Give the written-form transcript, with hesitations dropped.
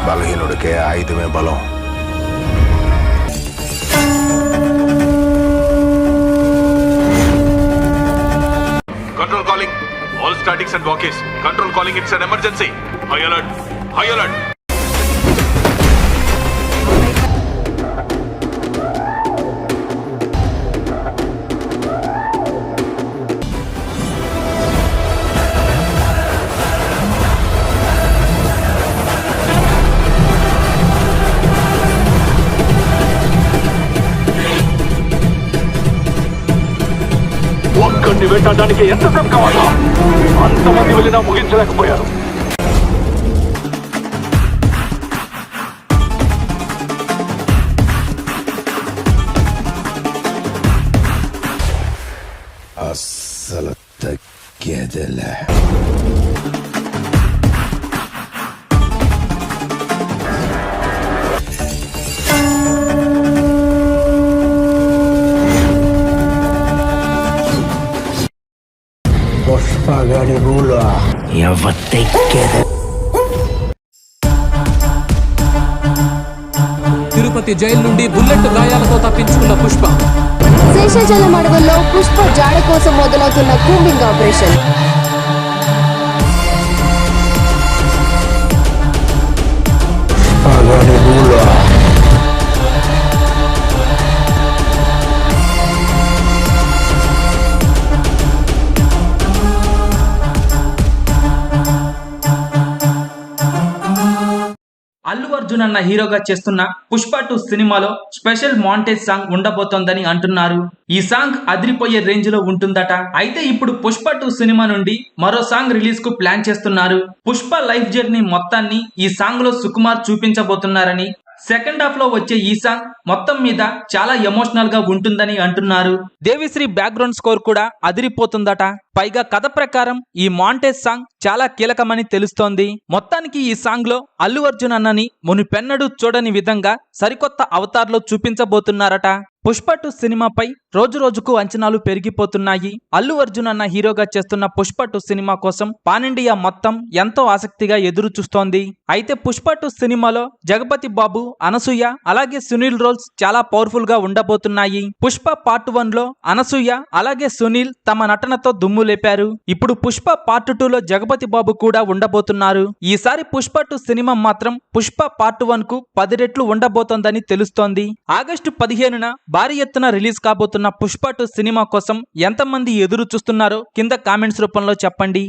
బలహీనుడికే ఆయుధమే బలం. Control calling. All statics and walkies. Control calling. It's an emergency. High alert. High alert. ఒక్కడిని వెంటాడడానికి ఎంతసేపు కావాలా? అంతమంది వెళ్ళినా ముగించలేకపోయారు. అస్సలు తగ్గేదిలే. పుష్పగాడి రూలు ఎవరికెదే. తిరుపతి జైలు నుండి బుల్లెట్ గాయాలతో తప్పించుకున్న పుష్ప. శేషాచలం అడవుల్లో పుష్ప జాడ కోసం మొదలవుతున్న కూంబింగ్ ఆపరేషన్. పుష్పగాడి రూలు అల్లు అర్జున్ అన్న హీరోగా చేస్తున్న పుష్ప 2 సినిమాలో స్పెషల్ మాంటేజ్ సాంగ్ ఉండబోతోందని అంటున్నారు. ఈ సాంగ్ అదిరిపోయే రేంజ్ లో ఉంటుందట. అయితే ఇప్పుడు పుష్ప 2 సినిమా నుండి మరో సాంగ్ రిలీజ్ కు ప్లాన్ చేస్తున్నారు. పుష్ప లైఫ్ జర్నీ మొత్తాన్ని ఈ సాంగ్ లో సుకుమార్ చూపించబోతున్నారని, సెకండ్ హాఫ్ లో వచ్చే ఈ సాంగ్ మొత్తం మీద చాలా ఎమోషనల్ గా ఉంటుందని అంటున్నారు. దేవిశ్రీ బ్యాక్గ్రౌండ్ స్కోర్ కూడా అదిరిపోతుందట. పైగా కథ ప్రకారం ఈ మాంటేజ్ సాంగ్ చాలా కీలకమని తెలుస్తోంది. మొత్తానికి ఈ సాంగ్ లో అల్లు అర్జున్ అన్నని మునుపెన్నడూ చూడని విధంగా సరికొత్త అవతార్లో చూపించబోతున్నారట. పుష్ప 2 సినిమాపై రోజు రోజుకు అంచనాలు పెరిగిపోతున్నాయి. అల్లు అర్జున్ అన్న హీరోగా చేస్తున్న పుష్ప 2 సినిమా కోసం పాన్ ఇండియా మొత్తం ఎంతో ఆసక్తిగా ఎదురు చూస్తోంది. అయితే పుష్ప 2 సినిమాలో జగపతి బాబు, అనసూయ అలాగే సునీల్ రోల్స్ చాలా పవర్ఫుల్ గా ఉండబోతున్నాయి. పుష్ప పార్ట్ 1 లో అనసూయ అలాగే సునీల్ తమ నటనతో దుమ్ము లేపారు. ఇప్పుడు పుష్ప పార్ట్ 2 లో జగపతి బాబు కూడా ఉండబోతున్నారు. ఈసారి పుష్ప 2 సినిమా మాత్రం పుష్ప పార్ట్ 1 కు 10 రెట్లు ఉండబోతోందని తెలుస్తోంది. ఆగస్టు 15న భారీ ఎత్తున రిలీజ్ కాబోతున్న పుష్ప 2 సినిమా కోసం ఎంతమంది ఎదురు చూస్తున్నారో కింద కామెంట్స్ రూపంలో చెప్పండి.